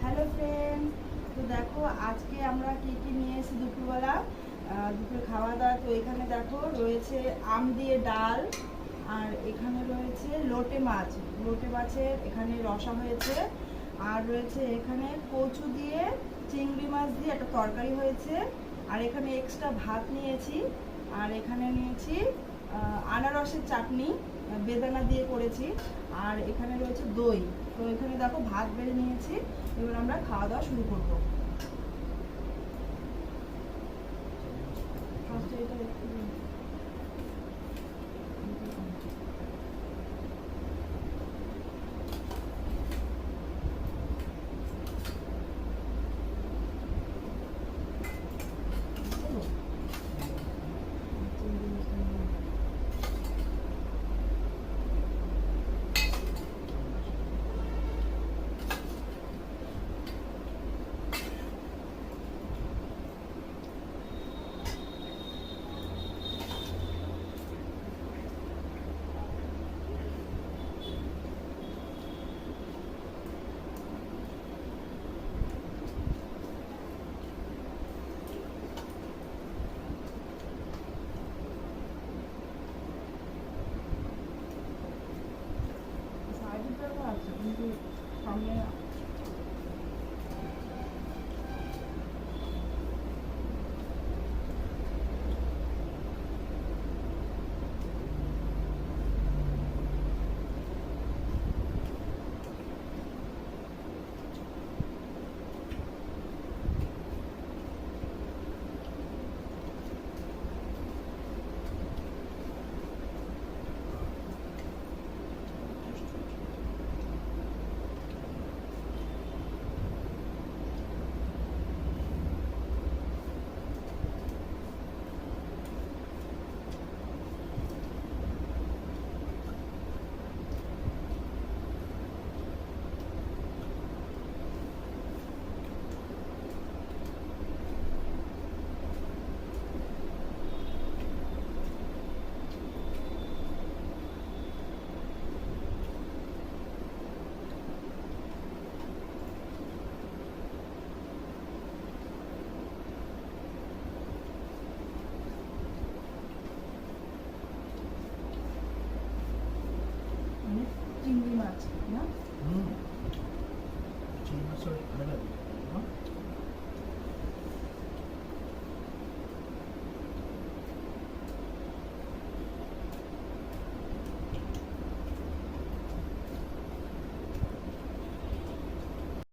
Hello friends, তো দেখো আজকে আমরা কি কি নিয়ে এসেছি দুপুরবেলা। দুপুরে খাওয়া দাওয়া। তো এখানে দেখো রয়েছে আম দিয়ে ডাল, আর এখানে রয়েছে লোটে মাছের এখানে রসা হয়েছে, আর রয়েছে এখানে কচু দিয়ে চিংড়ি মাছ দিয়ে একটা তরকারি হয়েছে, আর এখানে এক্সট্রা ভাত নিয়েছি, আর এখানে নিয়েছি আনারসের চাটনি, বেদানা দিয়ে করেছি, আর এখানে রয়েছে দই। তো এখানে দেখো ভাত বেড়ে নিয়েছি, এবার আমরা খাওয়া দাওয়া শুরু করবো। ফার্স্টে এটা একটু সাইডের জায়গা আছে কিন্তু সামনে চিংড়ি মাছ না চিংড়ি মাছের